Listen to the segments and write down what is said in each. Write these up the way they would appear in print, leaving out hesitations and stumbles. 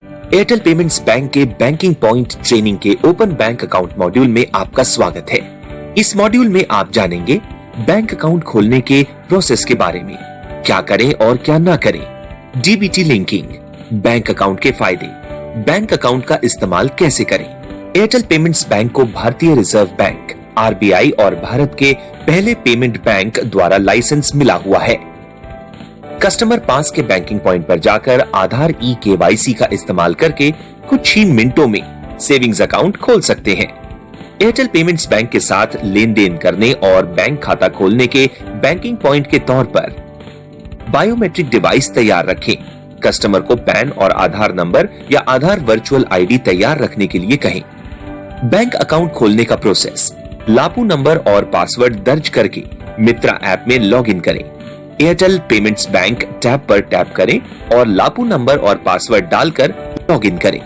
Airtel payments bank के banking point training के open bank account module में आपका स्वागत है। इस मॉड्यूल में आप जानेंगे बैंक अकाउंट खोलने के प्रोसेस के बारे में, क्या करें और क्या ना करें, डीबीटी लिंकिंग, बैंक अकाउंट के फायदे, बैंक अकाउंट का इस्तेमाल कैसे करें। एयरटेल पेमेंट्स बैंक को भारतीय रिजर्व बैंक आरबीआई और भारत के पहले पेमेंट बैंक द्वारा लाइसेंस मिला हुआ है। कस्टमर पास के बैंकिंग पॉइंट पर जाकर आधार केवाईसी का इस्तेमाल करके कुछ ही मिनटों में सेविंग्स अकाउंट खोल सकते हैं। एयरटेल पेमेंट्स बैंक के साथ लेन देन करने और बैंक खाता खोलने के बैंकिंग पॉइंट के तौर पर बायोमेट्रिक डिवाइस तैयार रखें। कस्टमर को पैन और आधार नंबर या आधार वर्चुअल आईडी तैयार रखने के लिए कहें। बैंक अकाउंट खोलने का प्रोसेस, लापू नंबर और पासवर्ड दर्ज करके मित्रा ऐप में लॉग इन करें। एयरटेल पेमेंट्स बैंक टैब पर टैप करें और लापू नंबर और पासवर्ड डालकर लॉग इन करें।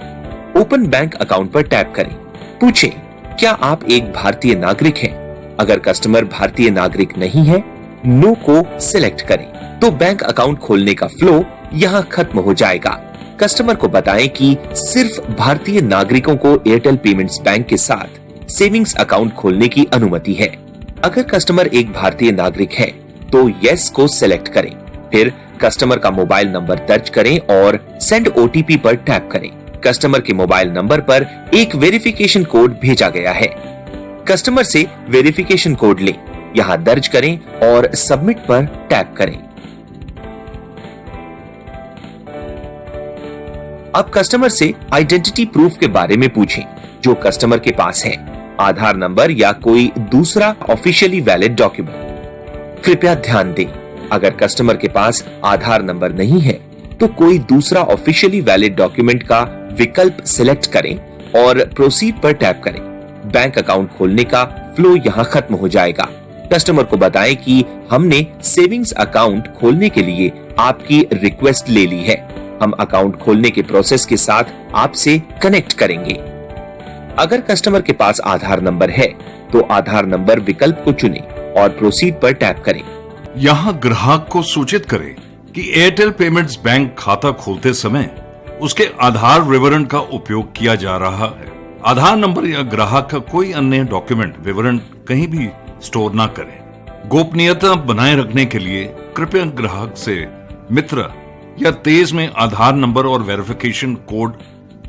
ओपन बैंक अकाउंट पर टैप करें। पूछें, क्या आप एक भारतीय नागरिक हैं? अगर कस्टमर भारतीय नागरिक नहीं है, नो को सिलेक्ट करें तो बैंक अकाउंट खोलने का फ्लो यहाँ खत्म हो जाएगा। कस्टमर को बताएं कि सिर्फ भारतीय नागरिकों को एयरटेल पेमेंट्स बैंक के साथ सेविंग्स अकाउंट खोलने की अनुमति है। अगर कस्टमर एक भारतीय नागरिक है तो यस को सिलेक्ट करें। फिर कस्टमर का मोबाइल नंबर दर्ज करें और सेंड ओटीपी पर टैप करें। कस्टमर के मोबाइल नंबर पर एक वेरिफिकेशन कोड भेजा गया है। कस्टमर से वेरिफिकेशन कोड लें, यहाँ दर्ज करें और सबमिट पर टैप करें। अब कस्टमर से आइडेंटिटी प्रूफ के बारे में पूछें जो कस्टमर के पास है, आधार नंबर या कोई दूसरा ऑफिशियली वैलिड डॉक्यूमेंट। कृपया ध्यान दें, अगर कस्टमर के पास आधार नंबर नहीं है तो कोई दूसरा ऑफिशियली वैलिड डॉक्यूमेंट का विकल्प सिलेक्ट करें और प्रोसीड पर टैप करें। बैंक अकाउंट खोलने का फ्लो यहाँ खत्म हो जाएगा। कस्टमर को बताएं कि हमने सेविंग्स अकाउंट खोलने के लिए आपकी रिक्वेस्ट ले ली है। हम अकाउंट खोलने के प्रोसेस के साथ आपसे कनेक्ट करेंगे। अगर कस्टमर के पास आधार नंबर है तो आधार नंबर विकल्प को चुनें और प्रोसीड पर टैप करें। यहाँ ग्राहक को सूचित करें कि एयरटेल पेमेंट्स बैंक खाता खोलते समय उसके आधार विवरण का उपयोग किया जा रहा है। आधार नंबर या ग्राहक का कोई अन्य डॉक्यूमेंट विवरण कहीं भी स्टोर ना करें। गोपनीयता बनाए रखने के लिए कृपया ग्राहक से मित्र या तेज में आधार नंबर और वेरिफिकेशन कोड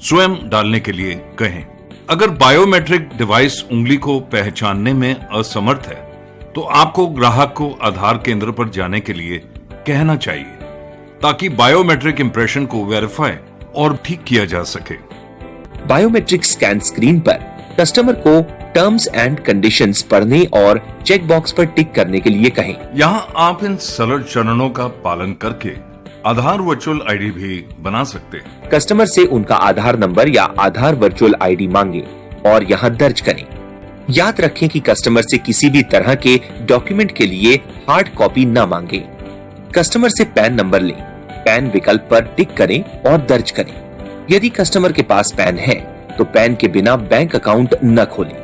स्वयं डालने के लिए कहें। अगर बायोमेट्रिक डिवाइस उंगली को पहचानने में असमर्थ है तो आपको ग्राहक को आधार केंद्र पर जाने के लिए कहना चाहिए ताकि बायोमेट्रिक इंप्रेशन को वेरीफाई और ठीक किया जा सके। बायोमेट्रिक स्कैन स्क्रीन पर कस्टमर को टर्म्स एंड कंडीशंस पढ़ने और चेक बॉक्स पर टिक करने के लिए कहें। यहाँ आप इन सरल चरणों का पालन करके आधार वर्चुअल आईडी भी बना सकते हैं। कस्टमर से उनका आधार नंबर या आधार वर्चुअल आईडी मांगे और यहाँ दर्ज करें। याद रखें कि कस्टमर से किसी भी तरह के डॉक्यूमेंट के लिए हार्ड कॉपी न मांगे। कस्टमर से पैन नंबर लें, पैन विकल्प पर टिक करें और दर्ज करें। यदि कस्टमर के पास पैन है तो पैन के बिना बैंक अकाउंट न खोलें,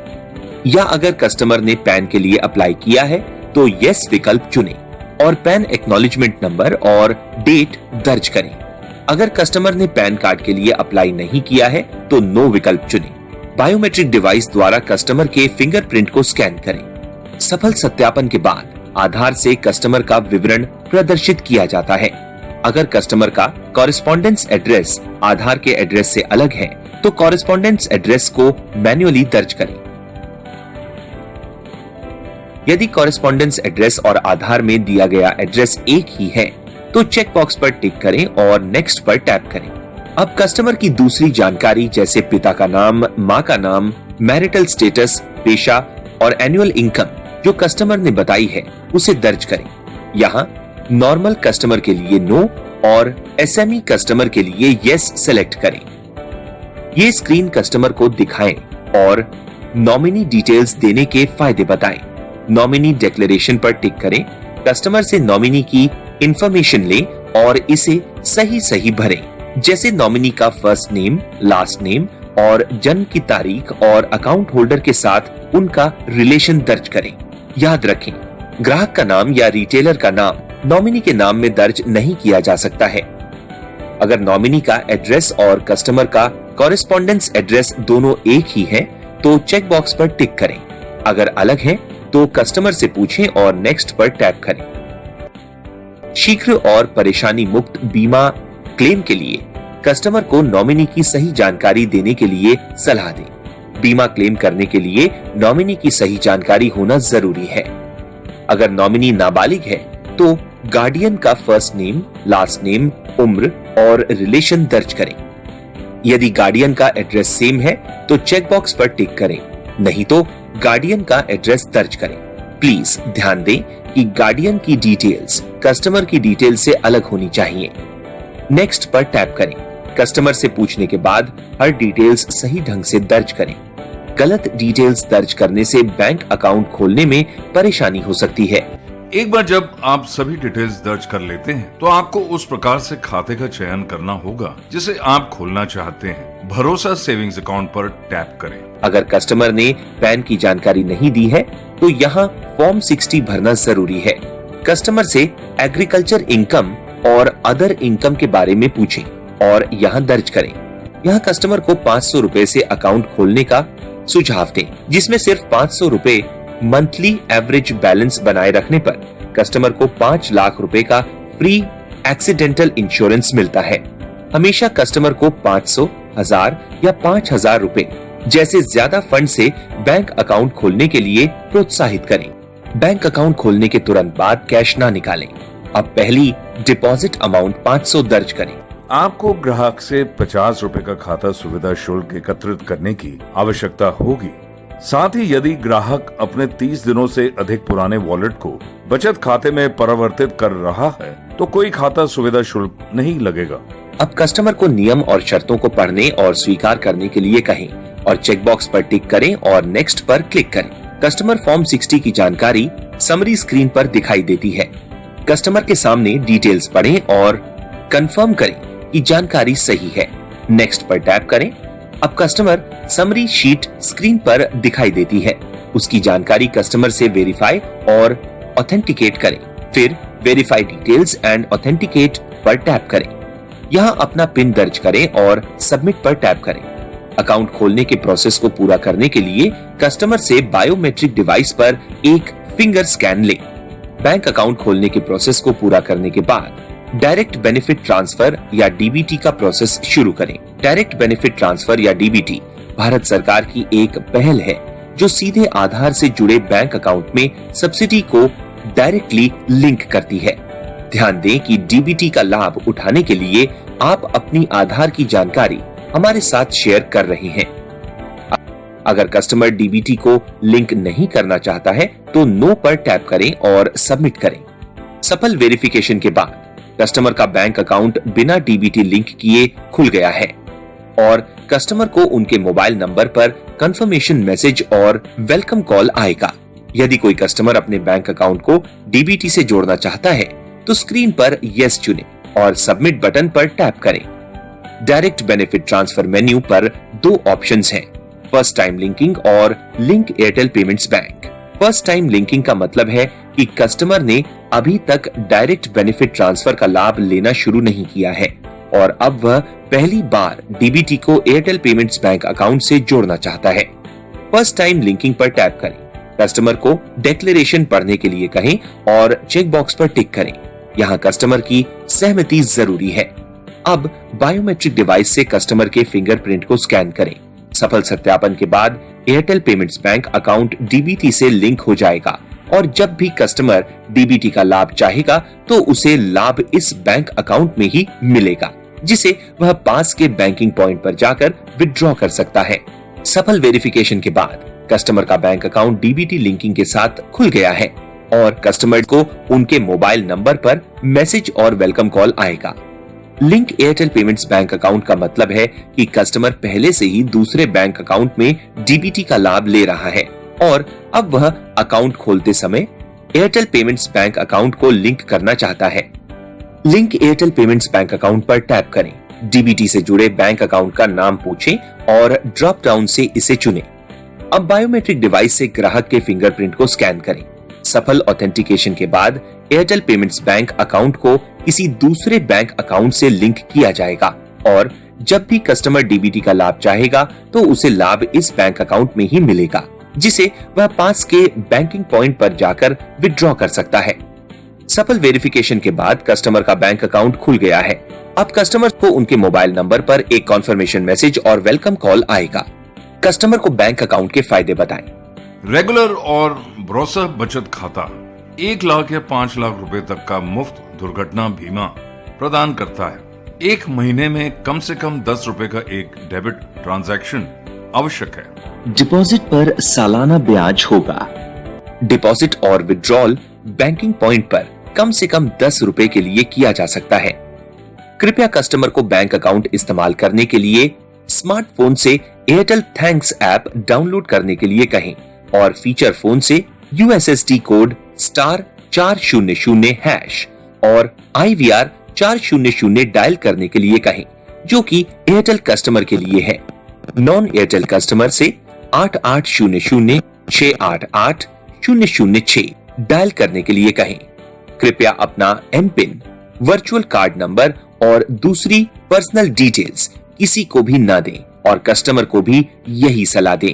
या अगर कस्टमर ने पैन के लिए अप्लाई किया है तो यस विकल्प चुनें और पैन एक्नॉलेजमेंट नंबर और डेट दर्ज करें। अगर कस्टमर ने पैन कार्ड के लिए अप्लाई नहीं किया है तो नो विकल्प चुनें। बायोमेट्रिक डिवाइस द्वारा कस्टमर के फिंगरप्रिंट को स्कैन करें। सफल सत्यापन के बाद आधार से कस्टमर का विवरण प्रदर्शित किया जाता है। अगर कस्टमर का कॉरेस्पॉन्डेंस एड्रेस आधार के एड्रेस से अलग है तो कॉरेस्पॉन्डेंस एड्रेस को मैन्युअली दर्ज करें। यदि कॉरेस्पॉन्डेंस एड्रेस और आधार में दिया गया एड्रेस एक ही है तो चेक बॉक्स पर टिक करें और नेक्स्ट पर टैप करें। अब कस्टमर की दूसरी जानकारी जैसे पिता का नाम, माँ का नाम, मैरिटल स्टेटस, पेशा और एनुअल इनकम जो कस्टमर ने बताई है उसे दर्ज करें। यहाँ नॉर्मल कस्टमर के लिए नो और एसएमई कस्टमर के लिए यस सेलेक्ट करें। ये स्क्रीन कस्टमर को दिखाएं और नॉमिनी डिटेल्स देने के फायदे बताएं। नॉमिनी डिक्लेरेशन पर टिक करें। कस्टमर से नॉमिनी की इंफॉर्मेशन लें और इसे सही भरें, जैसे नॉमिनी का फर्स्ट नेम, लास्ट नेम और जन्म की तारीख और अकाउंट होल्डर के साथ उनका रिलेशन दर्ज करें। याद रखें, ग्राहक का नाम या रिटेलर का नाम नॉमिनी के नाम में दर्ज नहीं किया जा सकता है। अगर नॉमिनी का एड्रेस और कस्टमर का कॉरेस्पॉन्डेंस एड्रेस दोनों एक ही है तो चेक बॉक्स पर टिक करें। अगर अलग है तो कस्टमर से पूछें और नेक्स्ट पर टैप करें। शीघ्र और परेशानी मुक्त बीमा क्लेम के लिए कस्टमर को नॉमिनी की सही जानकारी देने के लिए सलाह दें। बीमा क्लेम करने के लिए नॉमिनी की सही जानकारी होना जरूरी है। अगर नॉमिनी नाबालिग है तो गार्डियन का फर्स्ट नेम, लास्ट नेम, उम्र और रिलेशन दर्ज करें। यदि गार्डियन का एड्रेस सेम है तो चेक बॉक्स पर टिक करें, नहीं तो गार्डियन का एड्रेस दर्ज करें। प्लीज ध्यान दें कि गार्डियन की डिटेल्स कस्टमर की डिटेल से अलग होनी चाहिए। नेक्स्ट पर टैप करें। कस्टमर से पूछने के बाद हर डिटेल्स सही ढंग से दर्ज करें। गलत डिटेल्स दर्ज करने से बैंक अकाउंट खोलने में परेशानी हो सकती है। एक बार जब आप सभी डिटेल्स दर्ज कर लेते हैं तो आपको उस प्रकार से खाते का चयन करना होगा जिसे आप खोलना चाहते हैं। भरोसा सेविंग्स अकाउंट पर टैप करें। अगर कस्टमर ने पैन की जानकारी नहीं दी है तो यहाँ फॉर्म 60 भरना जरूरी है। कस्टमर से एग्रीकल्चर इनकम और अदर इनकम के बारे में पूछें और यहाँ दर्ज करें। यहाँ कस्टमर को 500 रुपए से अकाउंट खोलने का सुझाव दें, जिसमें सिर्फ 500 रुपए मंथली एवरेज बैलेंस बनाए रखने पर कस्टमर को 5 लाख रुपए का फ्री एक्सीडेंटल इंश्योरेंस मिलता है। हमेशा कस्टमर को 500, 1000 या 5000 रुपए जैसे ज्यादा फंड से बैंक अकाउंट खोलने के लिए प्रोत्साहित करें। बैंक अकाउंट खोलने के तुरंत बाद कैश ना निकालें। अब पहली डिपॉजिट अमाउंट 500 दर्ज करें। आपको ग्राहक से 50 रुपए का खाता सुविधा शुल्क एकत्रित करने की आवश्यकता होगी। साथ ही यदि ग्राहक अपने 30 दिनों से अधिक पुराने वॉलेट को बचत खाते में परिवर्तित कर रहा है तो कोई खाता सुविधा शुल्क नहीं लगेगा। अब कस्टमर को नियम और शर्तों को पढ़ने और स्वीकार करने के लिए कहें और चेक बॉक्स पर टिक करें और नेक्स्ट पर क्लिक करें। कस्टमर फॉर्म 60 की जानकारी समरी स्क्रीन पर दिखाई देती है। कस्टमर के सामने डिटेल्स पढ़ें और कंफर्म करें कि जानकारी सही है। नेक्स्ट पर टैप करें। अब कस्टमर समरी शीट स्क्रीन पर दिखाई देती है। उसकी जानकारी कस्टमर से वेरीफाई और ऑथेंटिकेट करें। फिर वेरीफाई डिटेल्स एंड ऑथेंटिकेट पर टैप करें। यहाँ अपना पिन दर्ज करें और सबमिट पर टैप करें। अकाउंट खोलने के प्रोसेस को पूरा करने के लिए कस्टमर से बायोमेट्रिक डिवाइस पर एक फिंगर स्कैन लें। बैंक अकाउंट खोलने के प्रोसेस को पूरा करने के बाद डायरेक्ट बेनिफिट ट्रांसफर या डीबीटी का प्रोसेस शुरू करें। डायरेक्ट बेनिफिट ट्रांसफर या डीबीटी भारत सरकार की एक पहल है जो सीधे आधार से जुड़े बैंक अकाउंट में सब्सिडी को डायरेक्टली लिंक करती है। ध्यान दें कि डीबीटी का लाभ उठाने के लिए आप अपनी आधार की जानकारी हमारे साथ शेयर कर रहे हैं। अगर कस्टमर डीबीटी को लिंक नहीं करना चाहता है तो नो पर टैप करें और सबमिट करें। सफल वेरिफिकेशन के बाद कस्टमर का बैंक अकाउंट बिना डीबीटी लिंक किए खुल गया है और कस्टमर को उनके मोबाइल नंबर पर कंफर्मेशन मैसेज और वेलकम कॉल आएगा। यदि कोई कस्टमर अपने बैंक अकाउंट को डीबीटी से जोड़ना चाहता है तो स्क्रीन पर यस चुनें और सबमिट बटन पर टैप करें। डायरेक्ट बेनिफिट ट्रांसफर मेन्यू पर 2 ऑप्शंस हैं, फर्स्ट टाइम लिंकिंग और link Airtel payments bank. First time linking का मतलब है कि कस्टमर ने अभी तक डायरेक्ट बेनिफिट ट्रांसफर का लाभ लेना शुरू नहीं किया है और अब वह पहली बार डीबीटी को एयरटेल पेमेंट्स बैंक अकाउंट से जोड़ना चाहता है। फर्स्ट टाइम लिंकिंग पर टैप करें। कस्टमर को डिक्लेरेशन पढ़ने के लिए कहें और चेक बॉक्स पर टिक करें। यहाँ कस्टमर की सहमति जरूरी है। अब बायोमेट्रिक डिवाइस से कस्टमर के फिंगरप्रिंट को स्कैन करें। सफल सत्यापन के बाद Airtel payments bank account DBT से लिंक हो जाएगा और जब भी कस्टमर डीबीटी का लाभ चाहेगा तो उसे लाभ इस बैंक अकाउंट में ही मिलेगा, जिसे वह पास के बैंकिंग पॉइंट पर जाकर विथड्रॉ कर सकता है। सफल वेरिफिकेशन के बाद कस्टमर का बैंक अकाउंट डीबीटी लिंकिंग के साथ खुल गया है और कस्टमर को उनके मोबाइल नंबर पर मैसेज और वेलकम कॉल आएगा। Link Airtel payments bank account का मतलब है कि कस्टमर पहले से ही दूसरे बैंक अकाउंट में डीबीटी का लाभ ले रहा है और अब वह अकाउंट खोलते समय एयरटेल पेमेंट्स बैंक अकाउंट को लिंक करना चाहता है। Link Airtel payments bank account पर टैप करें। डीबीटी से जुड़े बैंक अकाउंट का नाम पूछें और ड्रॉप डाउन से इसे चुनें। अब बायोमेट्रिक डिवाइस से ग्राहक के फिंगरप्रिंट को स्कैन करें। सफल ऑथेंटिकेशन के बाद एयरटेल पेमेंट्स बैंक अकाउंट को किसी दूसरे बैंक अकाउंट से लिंक किया जाएगा और जब भी कस्टमर डीबीटी का लाभ चाहेगा तो उसे लाभ इस बैंक अकाउंट में ही मिलेगा, जिसे वह पास के बैंकिंग पॉइंट पर जाकर विड्रॉ कर सकता है। सफल वेरिफिकेशन के बाद कस्टमर का बैंक अकाउंट खुल गया है। अब कस्टमर को उनके मोबाइल नंबर पर एक कॉन्फर्मेशन मैसेज और वेलकम कॉल आएगा। कस्टमर को बैंक अकाउंट के फायदे बताएं। रेगुलर और ब्रोसा बचत खाता 1 लाख या 5 लाख रुपए तक का मुफ्त दुर्घटना बीमा प्रदान करता है। एक महीने में कम से कम 10 रुपए का एक डेबिट ट्रांजैक्शन आवश्यक है। डिपॉजिट पर सालाना ब्याज होगा। डिपॉजिट और विड्रॉल बैंकिंग पॉइंट पर कम से कम 10 रुपए के लिए किया जा सकता है। कृपया कस्टमर को बैंक अकाउंट इस्तेमाल करने के लिए स्मार्टफोन से एयरटेल थैंक्स ऐप डाउनलोड करने के लिए कहें और फीचर फोन से USSD कोड *400# और IVR 400 डायल करने के लिए कहें, जो कि एयरटेल कस्टमर के लिए है। नॉन एयरटेल कस्टमर से 8800-688-006 डायल करने के लिए कहें। कृपया अपना एमपिन, वर्चुअल कार्ड नंबर और दूसरी पर्सनल डिटेल्स किसी को भी ना दें और कस्टमर को भी यही सलाह दें।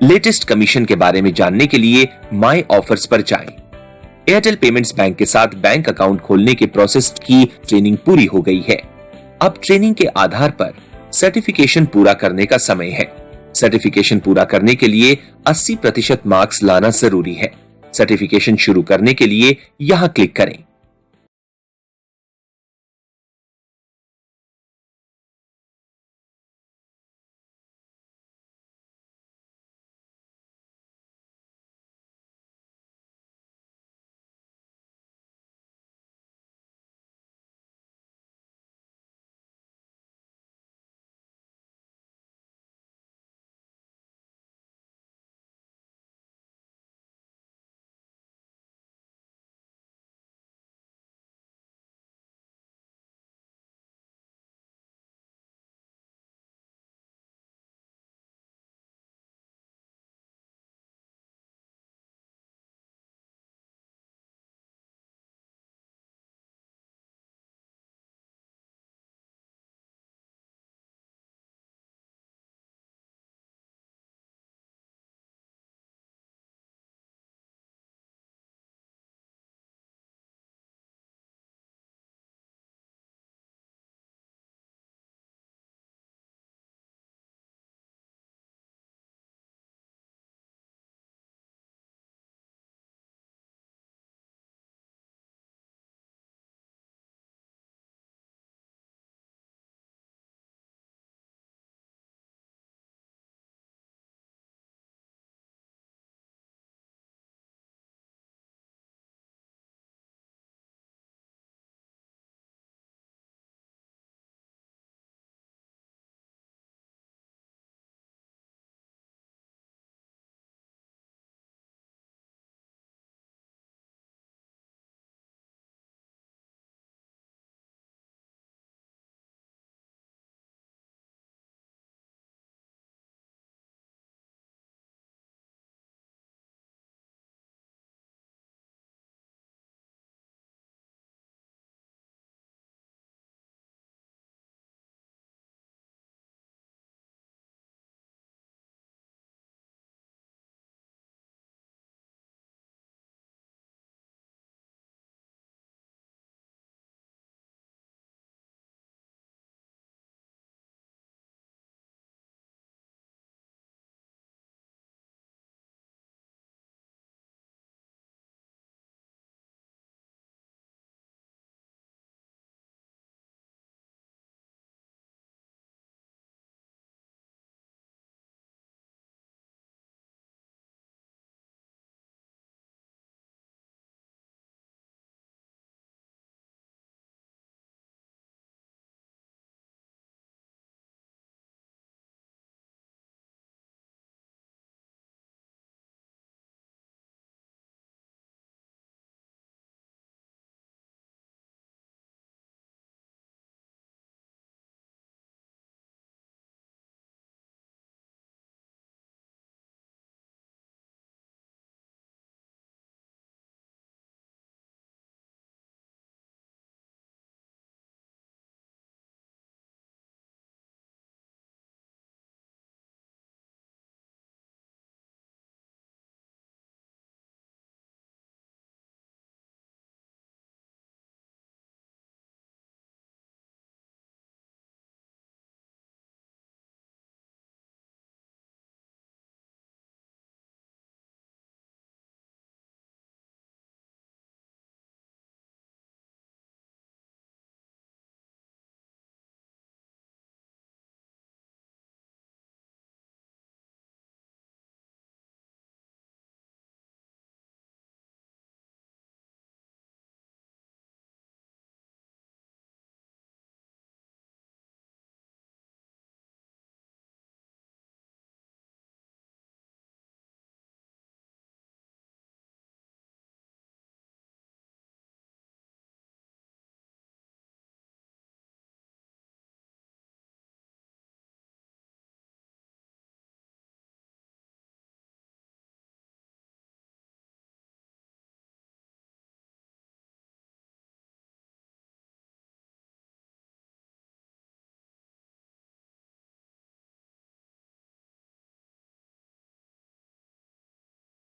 लेटेस्ट कमीशन के बारे में जानने के लिए माई ऑफर्स पर जाएं। एयरटेल पेमेंट्स बैंक के साथ बैंक अकाउंट खोलने के प्रोसेस की ट्रेनिंग पूरी हो गई है। अब ट्रेनिंग के आधार पर सर्टिफिकेशन पूरा करने का समय है। सर्टिफिकेशन पूरा करने के लिए 80% मार्क्स लाना जरूरी है। सर्टिफिकेशन शुरू करने के लिए यहां क्लिक करें।